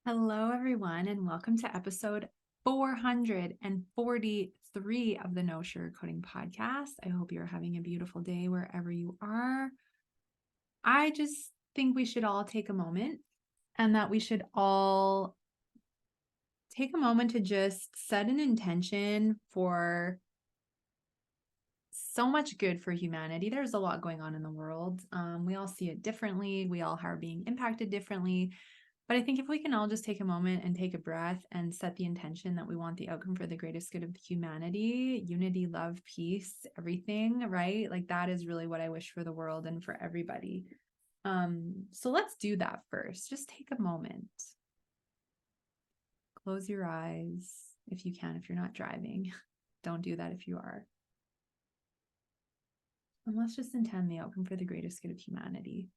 Hello, everyone, and welcome to episode 443 of the No Sugarcoating Podcast. I hope you're having a beautiful day wherever you are. I just think we should all take a moment and that we should all take a moment to just set an intention for so much good for humanity. There's a lot going on in the world. We all see it differently. We all are being impacted differently. But I think if we can all just take a moment and take a breath and set the intention that we want the outcome for the greatest good of humanity, unity, love, peace, everything, right? Like that is really what I wish for the world and for everybody. So let's do that first. Just take a moment. Close your eyes if you can, if you're not driving. Don't do that if you are. And let's just intend the outcome for the greatest good of humanity.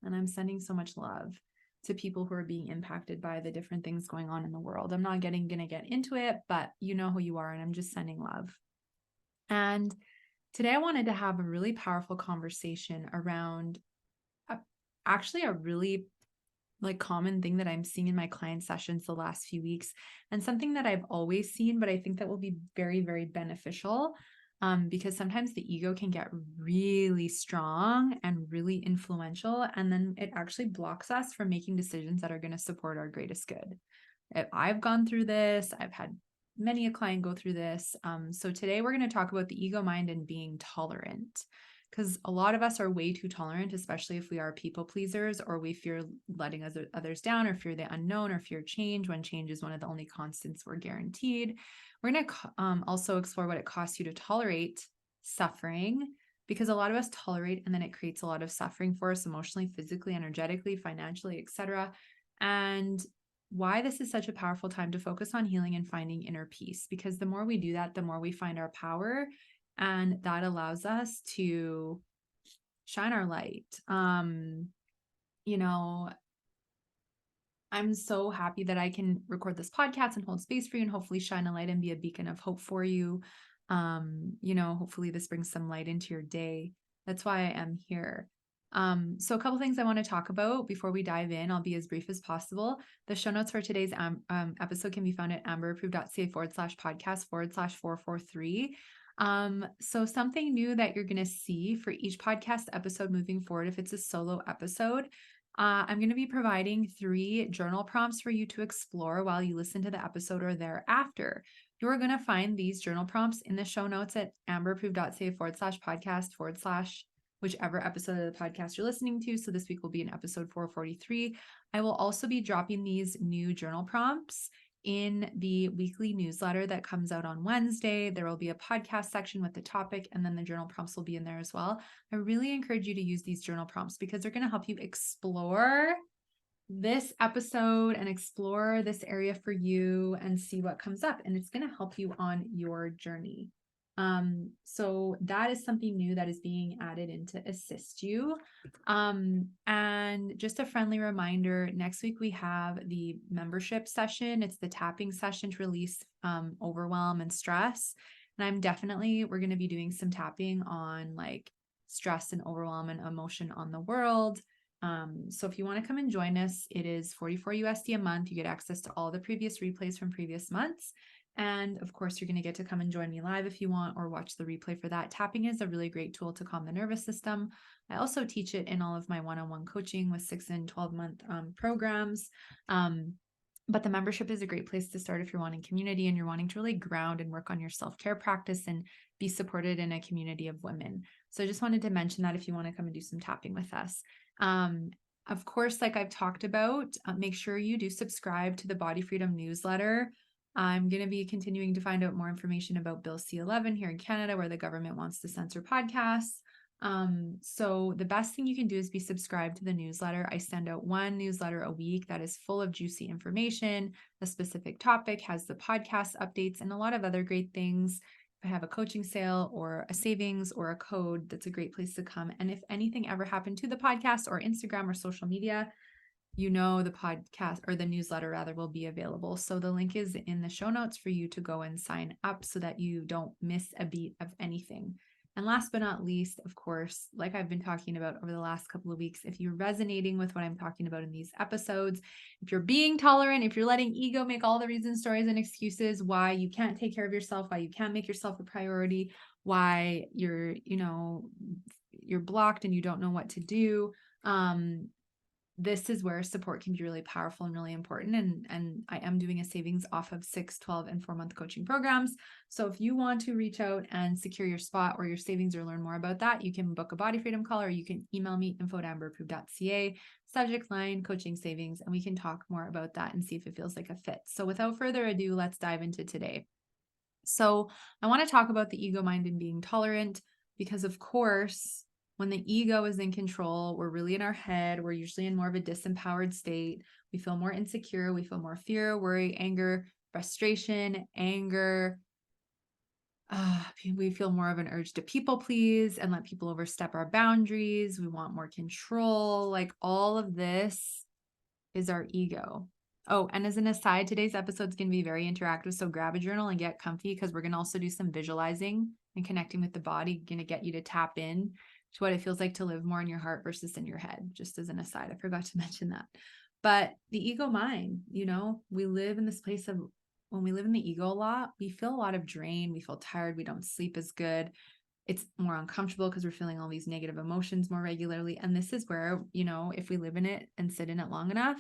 And I'm sending so much love to people who are being impacted by the different things going on in the world. I'm not going to get into it, but you know who you are, and I'm just sending love. And today I wanted to have a really powerful conversation around actually a really common thing that I'm seeing in my client sessions the last few weeks, and something that I've always seen, but I think that will be very, very beneficial. Because sometimes the ego can get really strong and really influential, and then it actually blocks us from making decisions that are going to support our greatest good. I've gone through this. I've had many a client go through this. So today we're going to talk about the ego mind and being tolerant, because a lot of us are way too tolerant, especially if we are people pleasers or we fear letting others down or fear the unknown or fear change, when change is one of the only constants we're guaranteed. We're going to also explore what it costs you to tolerate suffering, because a lot of us tolerate and then it creates a lot of suffering for us emotionally, physically, energetically, financially, etc. And why this is such a powerful time to focus on healing and finding inner peace, because the more we do that, the more we find our power, and that allows us to shine our light. I'm so happy that I can record this podcast and hold space for you and hopefully shine a light and be a beacon of hope for you. Hopefully this brings some light into your day. That's why I am here. So a couple things I want to talk about before we dive in. I'll be as brief as possible. The show notes for today's episode can be found at amberapproved.ca/podcast/443. So something new that you're going to see for each podcast episode moving forward, if it's a solo episode, I'm going to be providing 3 journal prompts for you to explore while you listen to the episode or thereafter. You're going to find these journal prompts in the show notes at amberapproved.ca/podcast/ whichever episode of the podcast you're listening to. So this week will be in episode 443. I will also be dropping these new journal prompts in the weekly newsletter that comes out on Wednesday. There will be a podcast section with the topic, and then the journal prompts will be in there as well. I really encourage you to use these journal prompts because they're going to help you explore this episode and explore this area for you and see what comes up. And it's going to help you on your journey. So that is something new that is being added in to assist you. And just a friendly reminder, next week we have the membership session. It's the tapping session to release overwhelm and stress. And we're going to be doing some tapping on stress and overwhelm and emotion on the world. So if you want to come and join us, it is $44 USD a month. You get access to all the previous replays from previous months. And of course, you're going to get to come and join me live if you want, or watch the replay for that. Tapping is a really great tool to calm the nervous system. I also teach it in all of my one-on-one coaching with 6 and 12-month programs. But the membership is a great place to start if you're wanting community and you're wanting to really ground and work on your self-care practice and be supported in a community of women. So I just wanted to mention that if you want to come and do some tapping with us. Of course, like I've talked about, make sure you do subscribe to the Body Freedom newsletter. I'm going to be continuing to find out more information about Bill C-11 here in Canada, where the government wants to censor podcasts. So the best thing you can do is be subscribed to the newsletter. I send out 1 newsletter a week that is full of juicy information. A specific topic has the podcast updates and a lot of other great things. If I have a coaching sale or a savings or a code, that's a great place to come. And if anything ever happened to the podcast or Instagram or social media, the podcast or the newsletter rather will be available. So the link is in the show notes for you to go and sign up so that you don't miss a beat of anything. And last but not least, of course, like I've been talking about over the last couple of weeks, if you're resonating with what I'm talking about in these episodes, if you're being tolerant, if you're letting ego make all the reasons, stories, and excuses why you can't take care of yourself, why you can't make yourself a priority, why you're blocked and you don't know what to do, this is where support can be really powerful and really important. And I am doing a savings off of 6, 12, and 4-month coaching programs. So if you want to reach out and secure your spot or your savings or learn more about that, you can book a body freedom call, or you can email me info@amberproved.ca, subject line coaching savings, and we can talk more about that and see if it feels like a fit. So without further ado, let's dive into today. So I want to talk about the ego mind and being tolerant, because of course, when the ego is in control, we're really in our head. We're usually in more of a disempowered state. We feel more insecure. We feel more fear, worry, anger, frustration, anger. We feel more of an urge to people please and let people overstep our boundaries. We want more control. Like all of this is our ego. Oh, and as an aside, today's episode is going to be very interactive. So grab a journal and get comfy, because we're going to also do some visualizing and connecting with the body, going to get you to tap in to what it feels like to live more in your heart versus in your head. Just as an aside, I forgot to mention that. But the ego mind, we live in this place of, when we live in the ego a lot, we feel a lot of drain. We feel tired. We don't sleep as good. It's more uncomfortable because we're feeling all these negative emotions more regularly. And this is where, if we live in it and sit in it long enough,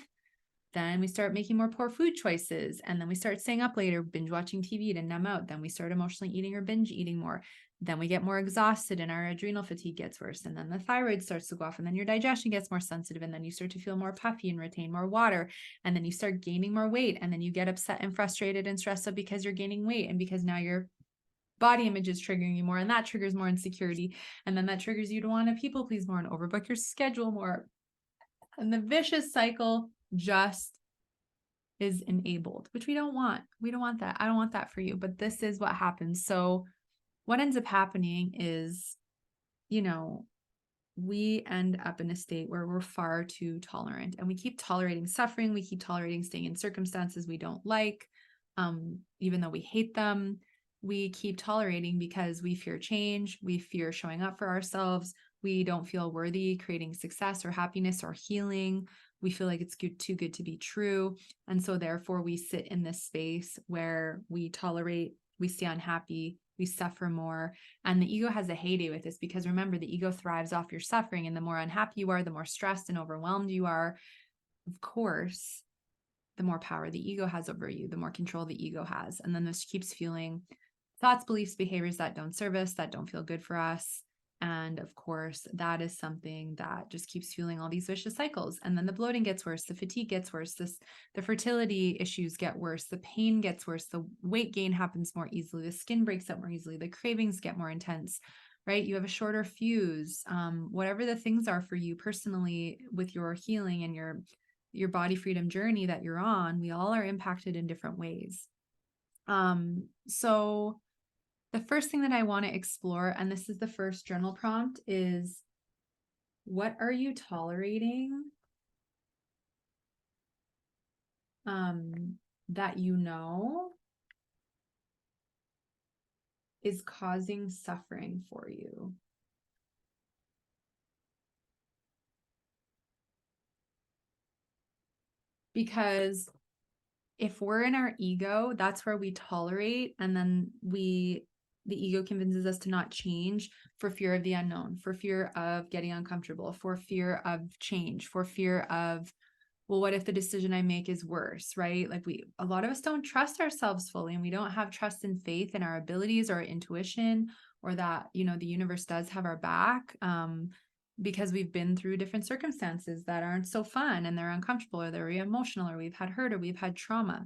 then we start making more poor food choices. And then we start staying up later, binge watching TV to numb out. Then we start emotionally eating or binge eating more. Then we get more exhausted and our adrenal fatigue gets worse. And then the thyroid starts to go off, and then your digestion gets more sensitive. And then you start to feel more puffy and retain more water. And then you start gaining more weight. And then you get upset and frustrated and stressed out because you're gaining weight. And because now your body image is triggering you more, and that triggers more insecurity. And then that triggers you to want to people please more and overbook your schedule more. And the vicious cycle just is enabled, which we don't want. We don't want that. I don't want that for you, but this is what happens. So what ends up happening is, we end up in a state where we're far too tolerant, and we keep tolerating suffering. We keep tolerating staying in circumstances we don't like, even though we hate them. We keep tolerating because we fear change. We fear showing up for ourselves. We don't feel worthy creating success or happiness or healing. We feel like it's too good to be true. And so therefore we sit in this space where we tolerate, we stay unhappy, we suffer more. And the ego has a heyday with this, because remember, the ego thrives off your suffering. And the more unhappy you are, the more stressed and overwhelmed you are, of course, the more power the ego has over you, the more control the ego has. And then this keeps fueling thoughts, beliefs, behaviors that don't serve us, that don't feel good for us. And of course, that is something that just keeps fueling all these vicious cycles. And then the bloating gets worse, the fatigue gets worse, the fertility issues get worse, the pain gets worse, the weight gain happens more easily, the skin breaks out more easily, the cravings get more intense, right? You have a shorter fuse. Whatever the things are for you personally with your healing and your body freedom journey that you're on, we all are impacted in different ways. So the first thing that I want to explore, and this is the first journal prompt, is what are you tolerating that is causing suffering for you? Because if we're in our ego, that's where we tolerate, and then the ego convinces us to not change for fear of the unknown, for fear of getting uncomfortable, for fear of change, for fear of, well, what if the decision I make is worse, right? Like a lot of us don't trust ourselves fully, and we don't have trust and faith in our abilities or our intuition, or that, the universe does have our back, because we've been through different circumstances that aren't so fun, and they're uncomfortable, or they're emotional, or we've had hurt, or we've had trauma.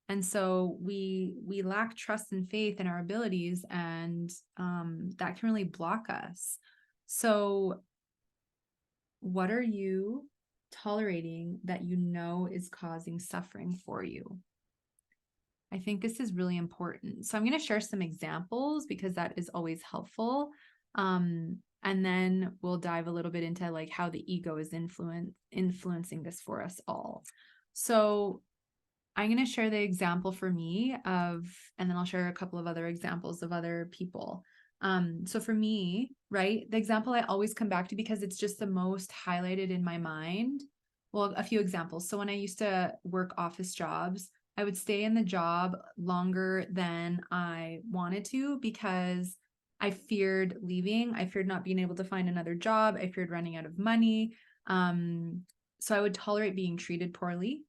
And so we lack trust and faith in our abilities, and that can really block us. So what are you tolerating that is causing suffering for you? I think this is really important. So I'm going to share some examples, because that is always helpful. And then we'll dive a little bit into like how the ego is influencing this for us all. So I'm going to share the example for me and then I'll share a couple of other examples of other people. So for me, right, the example I always come back to because it's just the most highlighted in my mind. Well, a few examples. So when I used to work office jobs, I would stay in the job longer than I wanted to because I feared leaving. I feared not being able to find another job. I feared running out of money. So I would tolerate being treated poorly.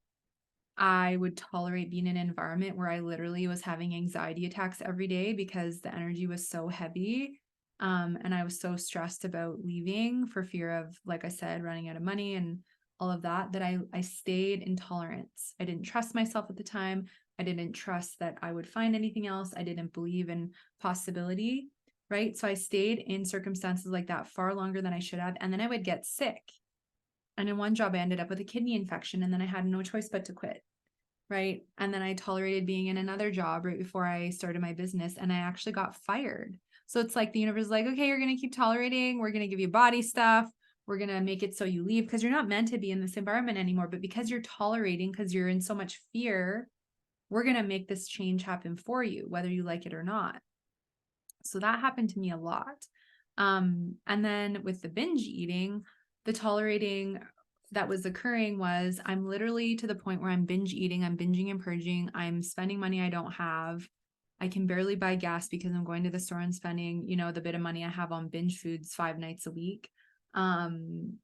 I would tolerate being in an environment where I literally was having anxiety attacks every day because the energy was so heavy. And I was so stressed about leaving for fear of, like I said, running out of money and all of that, that I stayed in tolerance. I didn't trust myself at the time. I didn't trust that I would find anything else. I didn't believe in possibility, right? So I stayed in circumstances like that far longer than I should have. And then I would get sick. And in one job, I ended up with a kidney infection, and then I had no choice but to quit. Right. And then I tolerated being in another job right before I started my business, and I actually got fired. So it's like the universe is like, okay, you're going to keep tolerating. We're going to give you body stuff. We're going to make it so you leave because you're not meant to be in this environment anymore. But because you're tolerating, because you're in so much fear, we're going to make this change happen for you, whether you like it or not. So that happened to me a lot. And then with the binge eating, the tolerating that was occurring was I'm literally to the point where I'm binge eating, I'm binging and purging, I'm spending money I don't have. I can barely buy gas because I'm going to the store and spending, the bit of money I have on binge foods 5 nights a week. I'm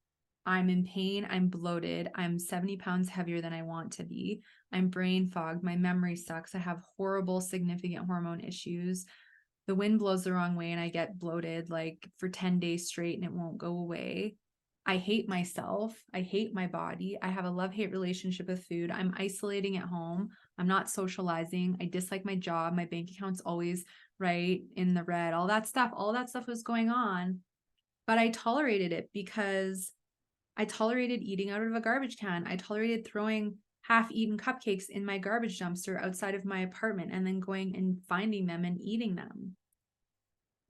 in pain. I'm bloated. I'm 70 pounds heavier than I want to be. I'm brain fogged. My memory sucks. I have horrible, significant hormone issues. The wind blows the wrong way and I get bloated like for 10 days straight and it won't go away. I hate myself. I hate my body. I have a love-hate relationship with food. I'm isolating at home. I'm not socializing. I dislike my job. My bank account's always right in the red. All that stuff was going on. But I tolerated it because I tolerated eating out of a garbage can. I tolerated throwing half-eaten cupcakes in my garbage dumpster outside of my apartment and then going and finding them and eating them.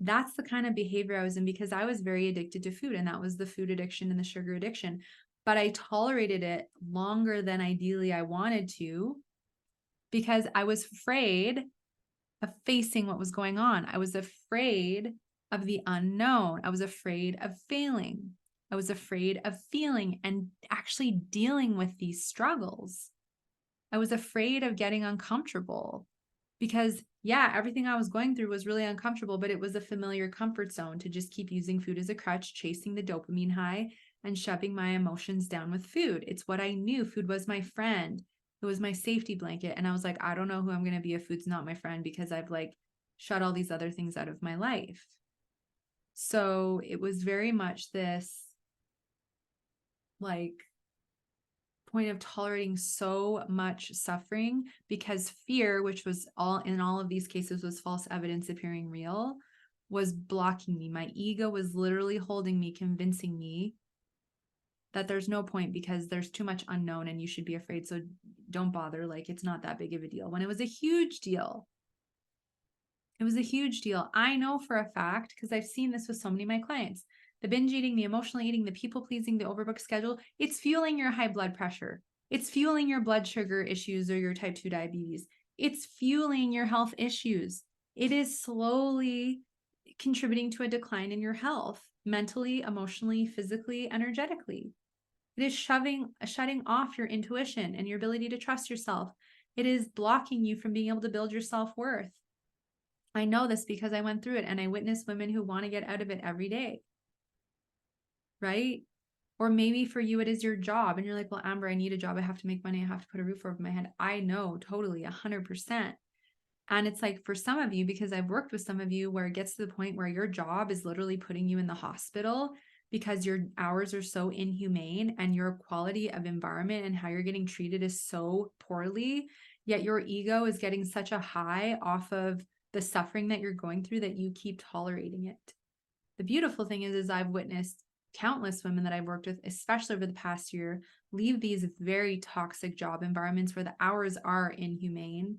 That's the kind of behavior I was in because I was very addicted to food, and that was the food addiction and the sugar addiction. But I tolerated it longer than ideally I wanted to because I was afraid of facing what was going on. I was afraid of the unknown. I was afraid of failing. I was afraid of feeling and actually dealing with these struggles. I was afraid of getting uncomfortable because, yeah, everything I was going through was really uncomfortable, but it was a familiar comfort zone to just keep using food as a crutch, chasing the dopamine high and shoving my emotions down with food. It's what I knew. Food was my friend. It was my safety blanket. And I was like, I don't know who I'm going to be if food's not my friend because I've shut all these other things out of my life. So it was very much this point of tolerating so much suffering because fear, which was in all of these cases was false evidence appearing real, was blocking me. My ego was literally holding me, convincing me that there's no point because there's too much unknown and you should be afraid. So don't bother. It's not that big of a deal when it was a huge deal. It was a huge deal. I know for a fact, because I've seen this with so many of my clients, the binge eating, the emotional eating, the people pleasing, the overbook schedule, it's fueling your high blood pressure. It's fueling your blood sugar issues or your type 2 diabetes. It's fueling your health issues. It is slowly contributing to a decline in your health, mentally, emotionally, physically, energetically. It is shutting off your intuition and your ability to trust yourself. It is blocking you from being able to build your self-worth. I know this because I went through it and I witness women who want to get out of it every day. Right? Or maybe for you, it is your job and you're like, well, Amber, I need a job. I have to make money. I have to put a roof over my head. I know totally 100%. And it's for some of you, because I've worked with some of you where it gets to the point where your job is literally putting you in the hospital because your hours are so inhumane and your quality of environment and how you're getting treated is so poorly, yet your ego is getting such a high off of the suffering that you're going through that you keep tolerating it. The beautiful thing is I've witnessed countless women that I've worked with, especially over the past year, leave these very toxic job environments where the hours are inhumane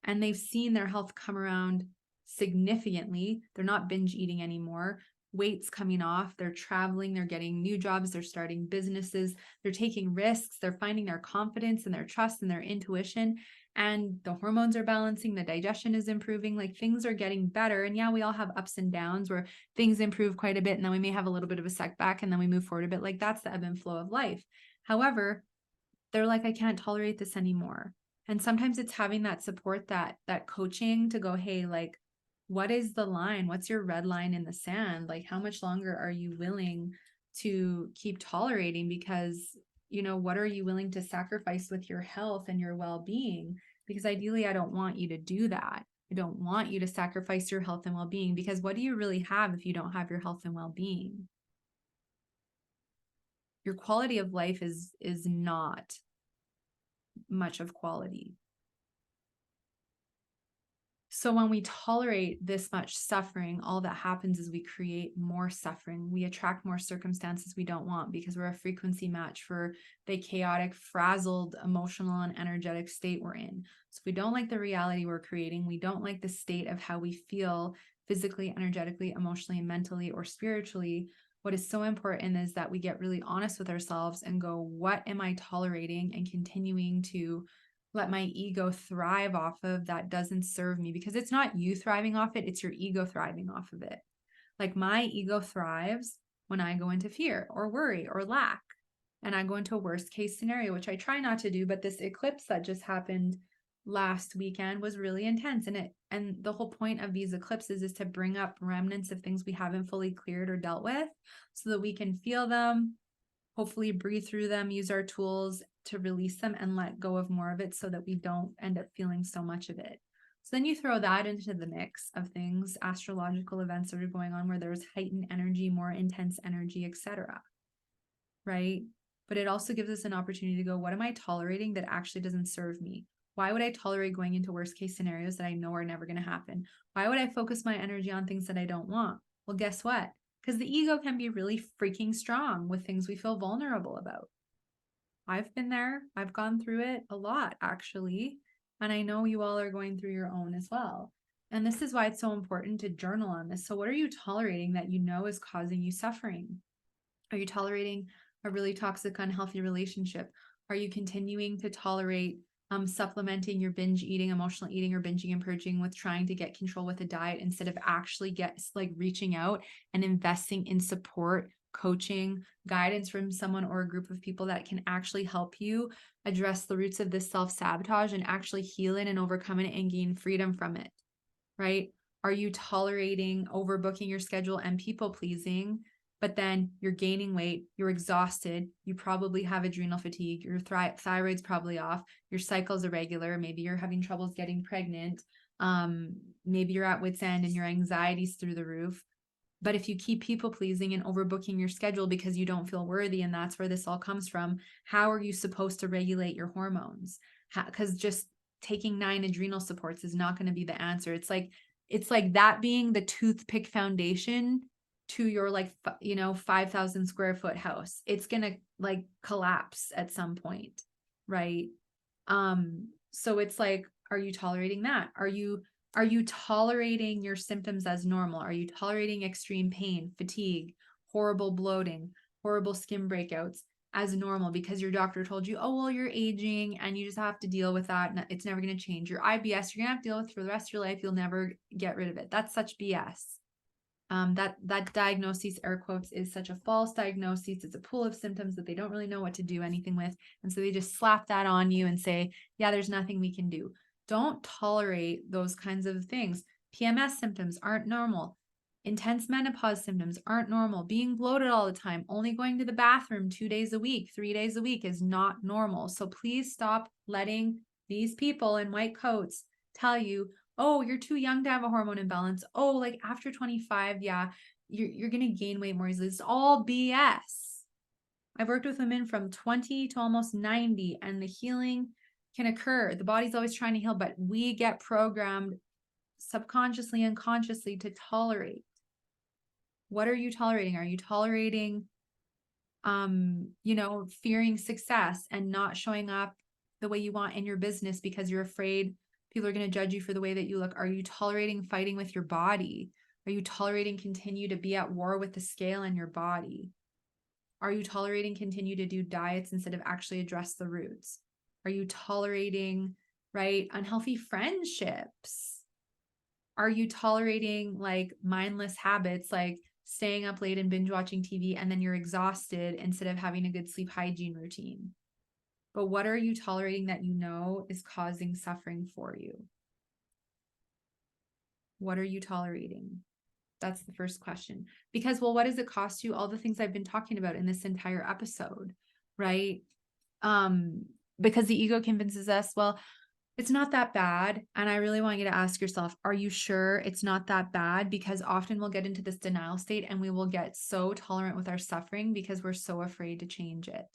and they've seen their health come around significantly. They're not binge eating anymore. Weight's coming off. They're traveling. They're getting new jobs. They're starting businesses. They're taking risks. They're finding their confidence and their trust and their intuition. and the hormones are balancing, the digestion is improving, like things are getting better. And yeah, we all have ups and downs where things improve quite a bit, and then we may have a little bit of a setback, and then we move forward a bit. Like that's the ebb and flow of life. However, they're like, I can't tolerate this anymore. And sometimes it's having that support, that coaching to go, hey, like, what is the line? What's your red line in the sand? Like, how much longer are you willing to keep tolerating? Because, what are you willing to sacrifice with your health and your well-being? Because ideally, I don't want you to do that. I don't want you to sacrifice your health and well-being, because what do you really have if you don't have your health and well-being? Your quality of life is not much of quality. So when we tolerate this much suffering, all that happens is we create more suffering. We attract more circumstances we don't want, because we're a frequency match for the chaotic, frazzled, emotional, and energetic state we're in. So if we don't like the reality we're creating, we don't like the state of how we feel physically, energetically, emotionally, mentally, or spiritually, what is so important is that we get really honest with ourselves and go, what am I tolerating and continuing to let my ego thrive off of that doesn't serve me? Because it's not you thriving off it, it's your ego thriving off of it. Like my ego thrives when I go into fear or worry or lack, and I go into a worst case scenario, which I try not to do. But this eclipse that just happened last weekend was really intense. And the whole point of these eclipses is to bring up remnants of things we haven't fully cleared or dealt with, so that we can feel them, hopefully breathe through them, use our tools to release them and let go of more of it, so that we don't end up feeling so much of it. So then you throw that into the mix of things, astrological events that are going on where there's heightened energy, more intense energy, etc. Right? But it also gives us an opportunity to go, what am I tolerating that actually doesn't serve me? Why would I tolerate going into worst case scenarios that I know are never going to happen? Why would I focus my energy on things that I don't want? Well, guess what? Because the ego can be really freaking strong with things we feel vulnerable about. I've been there. I've gone through it a lot, actually. And I know you all are going through your own as well. And this is why it's so important to journal on this. So what are you tolerating that you know is causing you suffering? Are you tolerating a really toxic, unhealthy relationship? Are you continuing to tolerate supplementing your binge eating, emotional eating, or binging and purging with trying to get control with a diet, instead of actually reaching out and investing in support, coaching, guidance from someone or a group of people that can actually help you address the roots of this self-sabotage and actually heal it and overcome it and gain freedom from it, right? Are you tolerating overbooking your schedule and people pleasing, but then you're gaining weight, you're exhausted, you probably have adrenal fatigue, your thyroid's probably off, your cycle's irregular, maybe you're having troubles getting pregnant, maybe you're at wit's end and your anxiety's through the roof. But if you keep people pleasing and overbooking your schedule because you don't feel worthy, and that's where this all comes from, how are you supposed to regulate your hormones? Because just taking 9 adrenal supports is not going to be the answer. It's like that being the toothpick foundation to your 5,000 square foot house. It's going to collapse at some point, right? So it's like, are you tolerating that? Are you tolerating your symptoms as normal? Are you tolerating extreme pain, fatigue, horrible bloating, horrible skin breakouts as normal because your doctor told you, oh, well, you're aging and you just have to deal with that, and it's never going to change? Your IBS, you're going to have to deal with for the rest of your life. You'll never get rid of it. That's such BS. That diagnosis, air quotes, is such a false diagnosis. It's a pool of symptoms that they don't really know what to do anything with. And so they just slap that on you and say, yeah, there's nothing we can do. Don't tolerate those kinds of things. PMS symptoms aren't normal. Intense menopause symptoms aren't normal. Being bloated all the time, only going to the bathroom 2 days a week, 3 days a week is not normal. So please stop letting these people in white coats tell you, oh, you're too young to have a hormone imbalance. Oh, like after 25, yeah, you're going to gain weight more easily. It's all BS. I've worked with women from 20 to almost 90, and the healing can occur. The body's always trying to heal, but we get programmed subconsciously and consciously to tolerate. What are you tolerating? Are you tolerating, fearing success and not showing up the way you want in your business because you're afraid people are going to judge you for the way that you look? Are you tolerating fighting with your body? Are you tolerating continue to be at war with the scale in your body? Are you tolerating continue to do diets instead of actually address the roots? Are you tolerating right? Unhealthy friendships. Are you tolerating like mindless habits, like staying up late and binge watching TV, and then you're exhausted instead of having a good sleep hygiene routine? But what are you tolerating that you know is causing suffering for you? What are you tolerating? That's the first question. Because, well, what does it cost you? All the things I've been talking about in this entire episode, right? Because the ego convinces us, well, it's not that bad. And I really want you to ask yourself, are you sure it's not that bad? Because often we'll get into this denial state and we will get so tolerant with our suffering because we're so afraid to change it.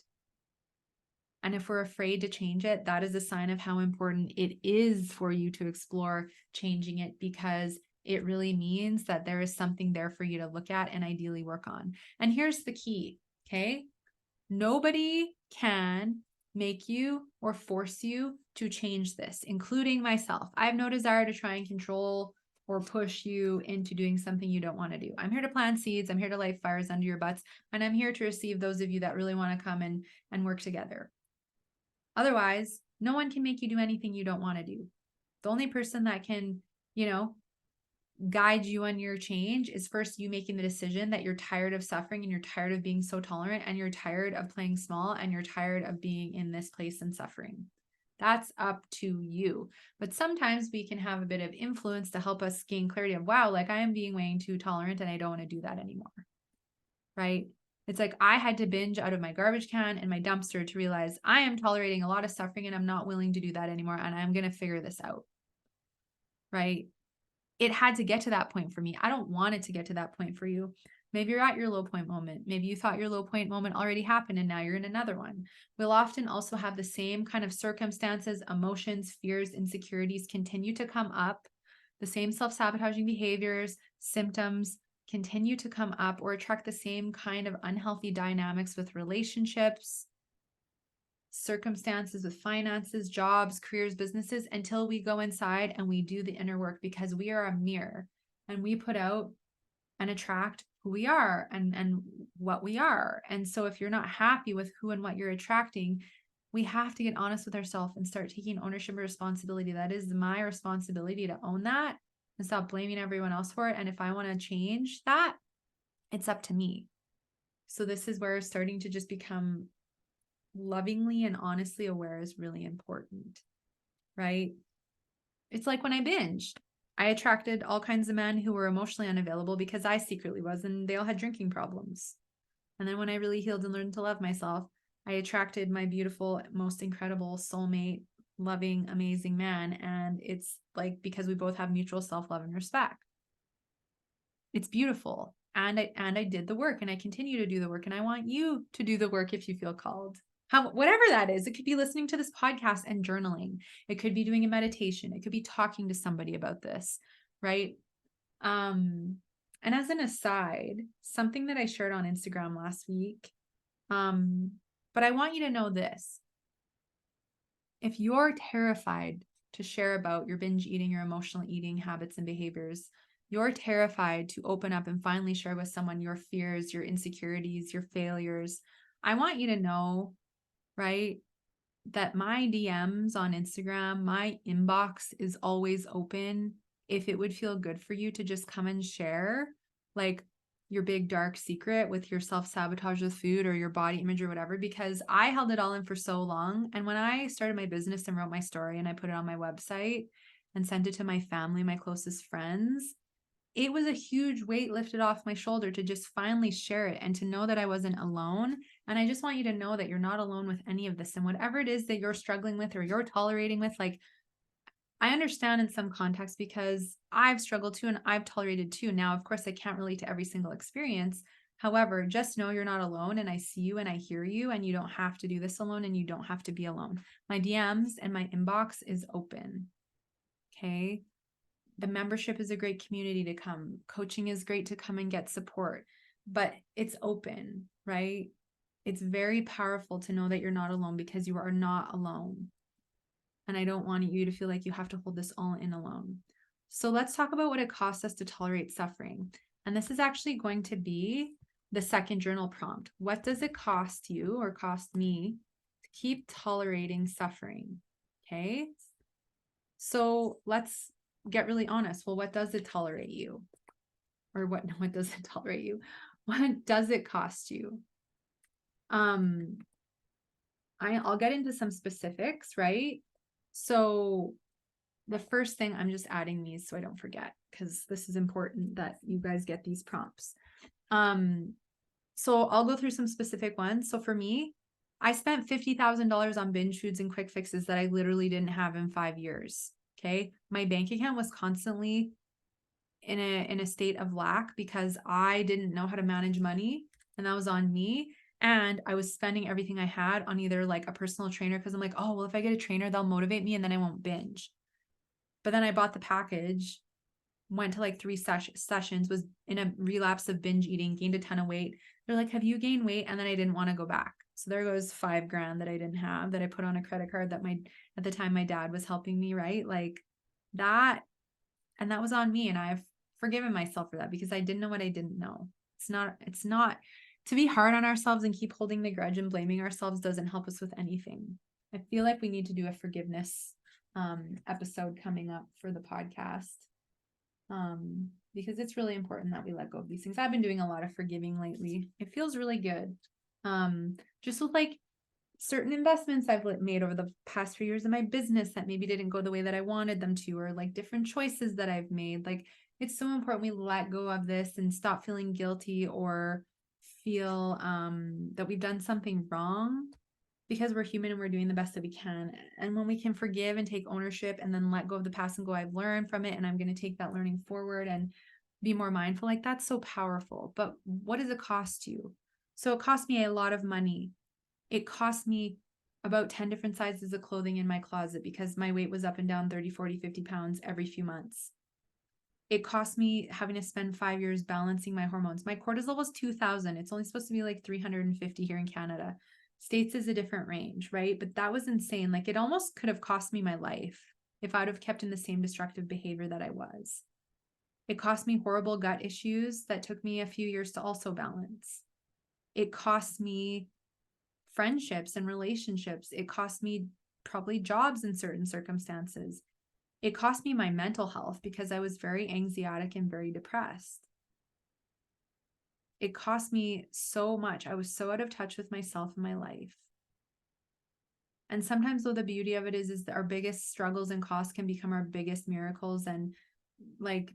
And if we're afraid to change it, that is a sign of how important it is for you to explore changing it, because it really means that there is something there for you to look at and ideally work on. And here's the key, okay? Nobody can make you or force you to change this, including myself. I have no desire to try and control or push you into doing something you don't want to do. I'm here to plant seeds. I'm here to light fires under your butts. And I'm here to receive those of you that really want to come and work together. Otherwise, no one can make you do anything you don't want to do. The only person that can, guide you on your change is first you making the decision that you're tired of suffering and you're tired of being so tolerant and you're tired of playing small and you're tired of being in this place and suffering. That's up to you. But sometimes we can have a bit of influence to help us gain clarity of, wow, like I am being way too tolerant and I don't want to do that anymore. Right? It's like I had to binge out of my garbage can and my dumpster to realize I am tolerating a lot of suffering and I'm not willing to do that anymore. And I'm going to figure this out. Right? It had to get to that point for me. I don't want it to get to that point for you. Maybe you're at your low point moment. Maybe you thought your low point moment already happened and now you're in another one. We'll often also have the same kind of circumstances, emotions, fears, insecurities continue to come up. The same self-sabotaging behaviors, symptoms continue to come up, or attract the same kind of unhealthy dynamics with relationships, circumstances with finances, jobs, careers, businesses, until we go inside and we do the inner work, because we are a mirror and we put out and attract who we are and what we are. And so if you're not happy with who and what you're attracting, we have to get honest with ourselves and start taking ownership and responsibility. That is my responsibility to own that and stop blaming everyone else for it. And if I want to change that, it's up to me. So this is where starting to just become lovingly and honestly aware is really important, right? It's like when I binged, I attracted all kinds of men who were emotionally unavailable because I secretly was, and they all had drinking problems. And then when I really healed and learned to love myself, I attracted my beautiful, most incredible soulmate, loving, amazing man. And it's like, because we both have mutual self-love and respect. It's beautiful. And I did the work, and I continue to do the work. And I want you to do the work if you feel called. Whatever that is, it could be listening to this podcast and journaling. It could be doing a meditation. It could be talking to somebody about this, right? And as an aside, something that I shared on Instagram last week, but I want you to know this. If you're terrified to share about your binge eating, your emotional eating habits and behaviors, you're terrified to open up and finally share with someone your fears, your insecurities, your failures, I want you to know, right, that my DMs on Instagram, my inbox is always open if it would feel good for you to just come and share like your big dark secret with your self-sabotage with food or your body image or whatever, because I held it all in for so long. And when I started my business and wrote my story and I put it on my website and sent it to my family, my closest friends, it was a huge weight lifted off my shoulder to just finally share it and to know that I wasn't alone. And I just want you to know that you're not alone with any of this. And whatever it is that you're struggling with or you're tolerating with, like, I understand in some contexts because I've struggled too and I've tolerated too. Now, of course, I can't relate to every single experience. However, just know you're not alone, and I see you and I hear you, and you don't have to do this alone and you don't have to be alone. My DMs and my inbox is open. Okay. The membership is a great community to come. Coaching is great to come and get support, but it's open, right? It's very powerful to know that you're not alone, because you are not alone. And I don't want you to feel like you have to hold this all in alone. So let's talk about what it costs us to tolerate suffering. And this is actually going to be the second journal prompt. What does it cost you or cost me to keep tolerating suffering? Okay. So let's get really honest. Well, what does it tolerate you? Or what does it tolerate you? What does it cost you? I'll get into some specifics, right? So the first thing, I'm just adding these so I don't forget, because this is important that you guys get these prompts. So I'll go through some specific ones. So for me, I spent $50,000 on binge foods and quick fixes that I literally didn't have in 5 years. Okay. My bank account was constantly in a state of lack because I didn't know how to manage money, and that was on me. And I was spending everything I had on either like a personal trainer, because I'm like, oh, well, if I get a trainer, they'll motivate me and then I won't binge. But then I bought the package, went to like 3 sessions, was in a relapse of binge eating, gained a ton of weight. They're like, have you gained weight? And then I didn't want to go back. So there goes $5,000 that I didn't have, that I put on a credit card that at the time my dad was helping me, right? Like that. And that was on me. And I've forgiven myself for that because I didn't know what I didn't know. It's not to be hard on ourselves and keep holding the grudge and blaming ourselves doesn't help us with anything. I feel like we need to do a forgiveness episode coming up for the podcast. Because it's really important that we let go of these things. I've been doing a lot of forgiving lately. It feels really good. Just with like certain investments I've made over the past few years in my business that maybe didn't go the way that I wanted them to, or like different choices that I've made. Like it's so important we let go of this and stop feeling guilty or feel that we've done something wrong, because we're human and we're doing the best that we can. And when we can forgive and take ownership and then let go of the past and go, I've learned from it and I'm going to take that learning forward and be more mindful, like that's so powerful. But what does it cost you? So it cost me a lot of money. It cost me about 10 different sizes of clothing in my closet because my weight was up and down 30, 40, 50 pounds every few months. It cost me having to spend 5 years balancing my hormones. My cortisol was 2,000. It's only supposed to be like 350 here in Canada. States is a different range, right? But that was insane. Like it almost could have cost me my life if I'd have kept in the same destructive behavior that I was. It cost me horrible gut issues that took me a few years to also balance. It cost me friendships and relationships. It cost me probably jobs in certain circumstances. It cost me my mental health because I was very anxiety and very depressed. It cost me so much. I was so out of touch with myself and my life. And sometimes, though, the beauty of it is that our biggest struggles and costs can become our biggest miracles and like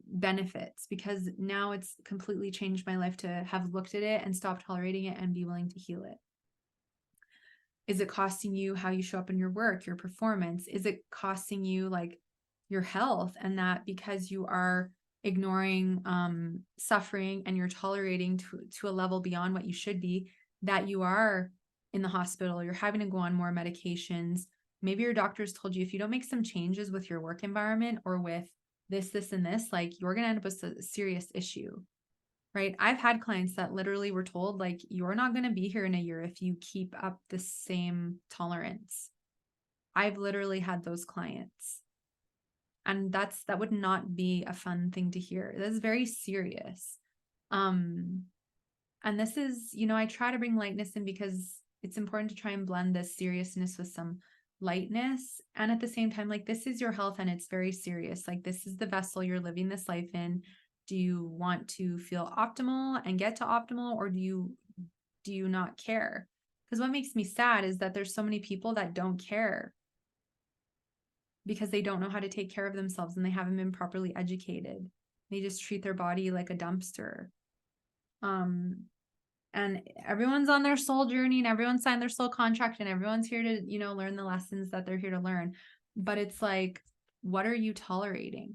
benefits, because now it's completely changed my life to have looked at it and stopped tolerating it and be willing to heal it. Is it costing you how you show up in your work, your performance? Is it costing you like your health, and that because you are ignoring suffering and you're tolerating to a level beyond what you should be, that you are in the hospital, you're having to go on more medications. Maybe your doctor's told you if you don't make some changes with your work environment or with this, and this, like you're going to end up with a serious issue, right? I've had clients that literally were told, like, you're not going to be here in a year if you keep up the same tolerance. I've literally had those clients. And that would not be a fun thing to hear. That's very serious. And this is, I try to bring lightness in because it's important to try and blend this seriousness with some lightness. And at the same time, like, this is your health and it's very serious. Like, this is the vessel you're living this life in. Do you want to feel optimal and get to optimal, or do you not care? Because what makes me sad is that there's so many people that don't care because they don't know how to take care of themselves and they haven't been properly educated. They just treat their body like a dumpster. And everyone's on their soul journey and everyone signed their soul contract and everyone's here to, learn the lessons that they're here to learn. But it's like, what are you tolerating?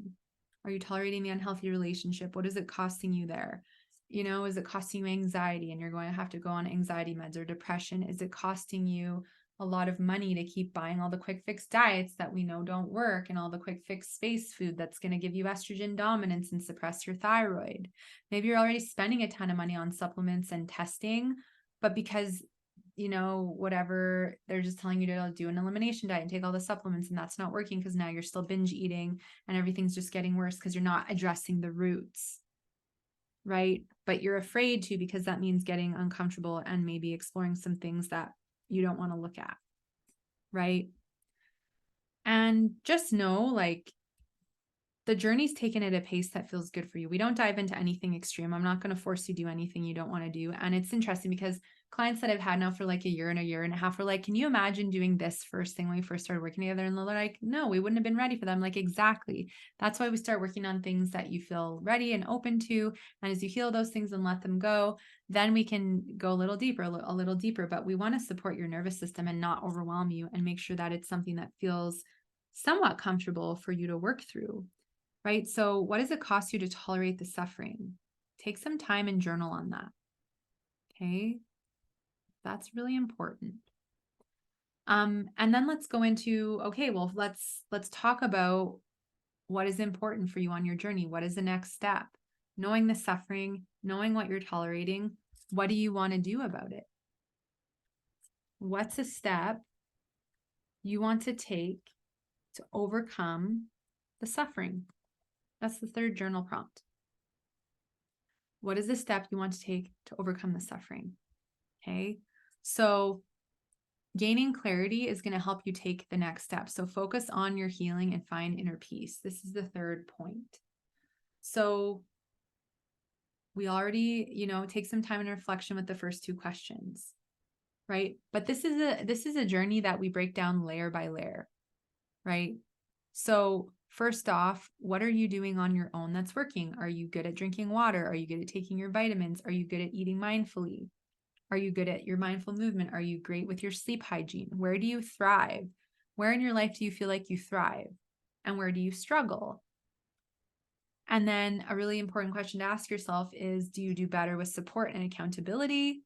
Are you tolerating the unhealthy relationship? What is it costing you there? Is it costing you anxiety and you're going to have to go on anxiety meds, or depression? Is it costing you a lot of money to keep buying all the quick fix diets that we know don't work and all the quick fix space food that's going to give you estrogen dominance and suppress your thyroid? Maybe you're already spending a ton of money on supplements and testing, but because, whatever, they're just telling you to do an elimination diet and take all the supplements, and that's not working because now you're still binge eating and everything's just getting worse because you're not addressing the roots, right? But you're afraid to, because that means getting uncomfortable and maybe exploring some things that you don't want to look at, right? And just know, like, the journey's taken at a pace that feels good for you. We don't dive into anything extreme. I'm not going to force you to do anything you don't want to do. And it's interesting because clients that I've had now for like a year and a half are like, can you imagine doing this first thing when we first started working together? And they're like, no, we wouldn't have been ready for them. Like, exactly. That's why we start working on things that you feel ready and open to. And as you heal those things and let them go, then we can go a little deeper, a little deeper. But we want to support your nervous system and not overwhelm you and make sure that it's something that feels somewhat comfortable for you to work through. Right? So what does it cost you to tolerate the suffering? Take some time and journal on that. Okay. That's really important. And then let's go into, okay, well, let's talk about what is important for you on your journey. What is the next step? Knowing the suffering, knowing what you're tolerating, what do you want to do about it? What's a step you want to take to overcome the suffering? That's the third journal prompt. What is the step you want to take to overcome the suffering? Okay. So gaining clarity is going to help you take the next step. So focus on your healing and find inner peace. This is the third point. So we already, take some time and reflection with the first two questions, right? But this is a journey that we break down layer by layer, right? So first off, what are you doing on your own that's working? Are you good at drinking water? Are you good at taking your vitamins? Are you good at eating mindfully? Are you good at your mindful movement? Are you great with your sleep hygiene? Where do you thrive? Where in your life do you feel like you thrive? And where do you struggle? And then a really important question to ask yourself is, do you do better with support and accountability?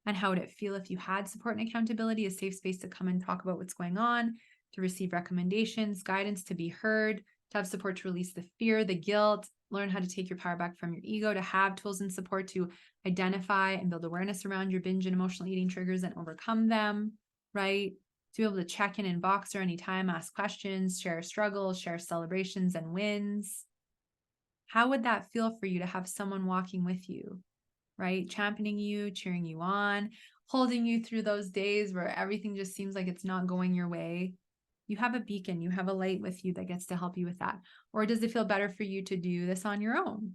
And how would it feel if you had support and accountability, a safe space to come and talk about what's going on, to receive recommendations, guidance, to be heard, to have support to release the fear, the guilt, learn how to take your power back from your ego, to have tools and support to identify and build awareness around your binge and emotional eating triggers and overcome them, right? To be able to check in Voxer anytime, ask questions, share struggles, share celebrations and wins. How would that feel for you to have someone walking with you, right? Championing you, cheering you on, holding you through those days where everything just seems like it's not going your way? You have a beacon, you have a light with you that gets to help you with that. Or does it feel better for you to do this on your own?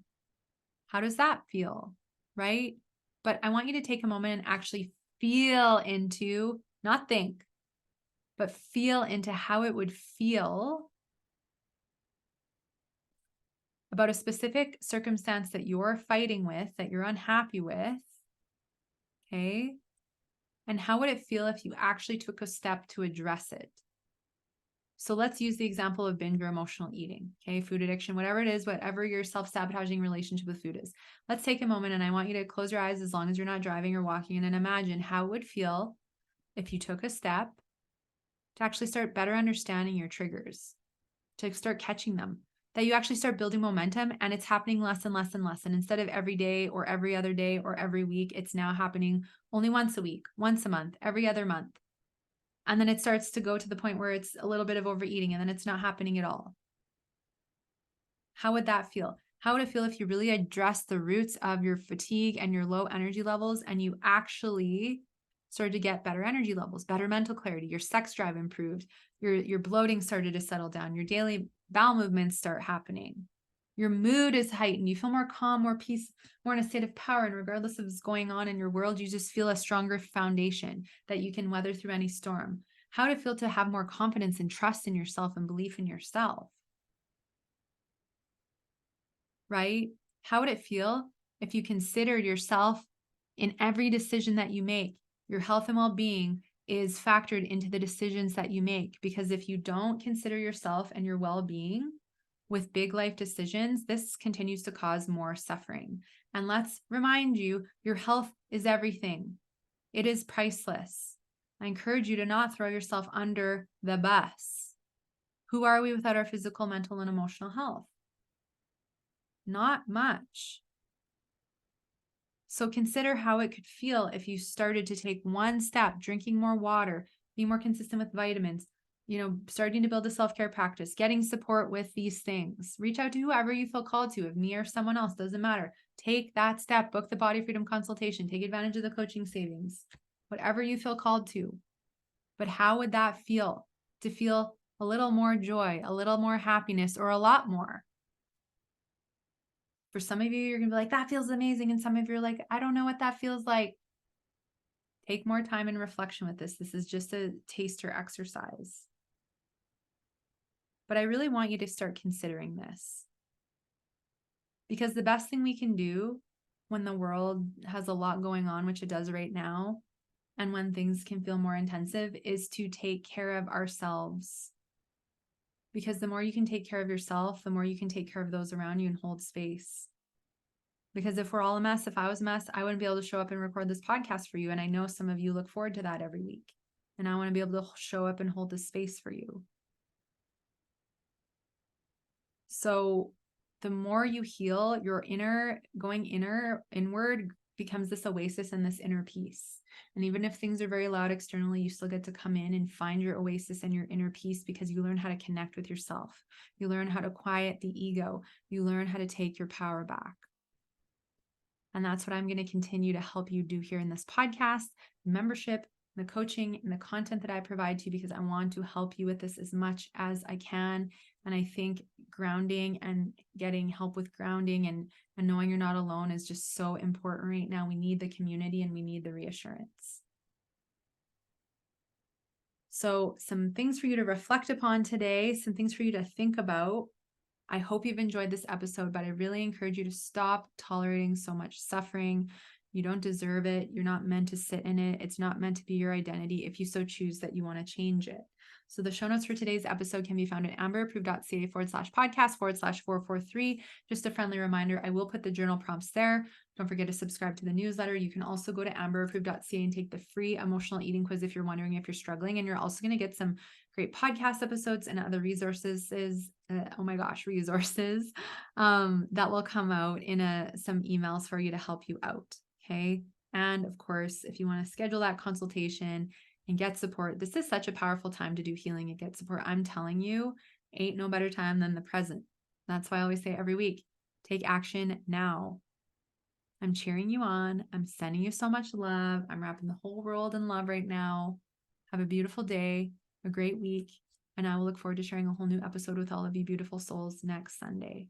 How does that feel, right? But I want you to take a moment and actually feel into, not think, but feel into how it would feel about a specific circumstance that you're fighting with, that you're unhappy with, okay? And how would it feel if you actually took a step to address it? So let's use the example of binge or emotional eating, okay? Food addiction, whatever it is, whatever your self-sabotaging relationship with food is. Let's take a moment and I want you to close your eyes as long as you're not driving or walking and imagine how it would feel if you took a step to actually start better understanding your triggers, to start catching them, that you actually start building momentum and it's happening less and less and less. And instead of every day or every other day or every week, it's now happening only once a week, once a month, every other month. And then it starts to go to the point where it's a little bit of overeating and then it's not happening at all. How would that feel? How would it feel if you really addressed the roots of your fatigue and your low energy levels and you actually started to get better energy levels, better mental clarity, your sex drive improved, your bloating started to settle down, your daily bowel movements start happening, your mood is heightened, you feel more calm, more peace, more in a state of power, and regardless of what's going on in your world, you just feel a stronger foundation that you can weather through any storm. How would it feel to have more confidence and trust in yourself and belief in yourself? Right? How would it feel if you considered yourself in every decision that you make? Your health and well-being is factored into the decisions that you make, because if you don't consider yourself and your well-being with big life decisions, this continues to cause more suffering. And let's remind you, your health is everything. It is priceless. I encourage you to not throw yourself under the bus. Who are we without our physical, mental, and emotional health? Not much. So consider how it could feel if you started to take one step, drinking more water, being more consistent with vitamins, starting to build a self-care practice, getting support with these things. Reach out to whoever you feel called to, if me or someone else, doesn't matter. Take that step, book the Body Freedom consultation, take advantage of the coaching savings, whatever you feel called to. But how would that feel? To feel a little more joy, a little more happiness, or a lot more. For some of you, you're going to be like, that feels amazing. And some of you are like, I don't know what that feels like. Take more time and reflection with this. This is just a taster exercise. But I really want you to start considering this. Because the best thing we can do when the world has a lot going on, which it does right now, and when things can feel more intensive, is to take care of ourselves. Because the more you can take care of yourself, the more you can take care of those around you and hold space. Because if we're all a mess, if I was a mess, I wouldn't be able to show up and record this podcast for you. And I know some of you look forward to that every week. And I want to be able to show up and hold this space for you. So the more you heal, your inward becomes this oasis and this inner peace. And even if things are very loud externally, you still get to come in and find your oasis and your inner peace because you learn how to connect with yourself. You learn how to quiet the ego. You learn how to take your power back. And that's what I'm going to continue to help you do here in this podcast, membership, the coaching, and the content that I provide to you, because I want to help you with this as much as I can. And I think grounding and getting help with grounding and knowing you're not alone is just so important right now. We need the community and we need the reassurance. So some things for you to reflect upon today, some things for you to think about. I hope you've enjoyed this episode, but I really encourage you to stop tolerating so much suffering. You don't deserve it. You're not meant to sit in it. It's not meant to be your identity if you so choose that you want to change it. So the show notes for today's episode can be found at amberapproved.ca/podcast/443. Just a friendly reminder, I will put the journal prompts there. Don't forget to subscribe to the newsletter. You can also go to amberapproved.ca and take the free emotional eating quiz if you're wondering if you're struggling. And you're also going to get some great podcast episodes and other resources, resources that will come out in some emails for you to help you out. Okay. And of course, if you want to schedule that consultation and get support, this is such a powerful time to do healing and get support. I'm telling you, ain't no better time than the present. That's why I always say every week, take action now. I'm cheering you on. I'm sending you so much love. I'm wrapping the whole world in love right now. Have a beautiful day, a great week, and I will look forward to sharing a whole new episode with all of you beautiful souls next Sunday.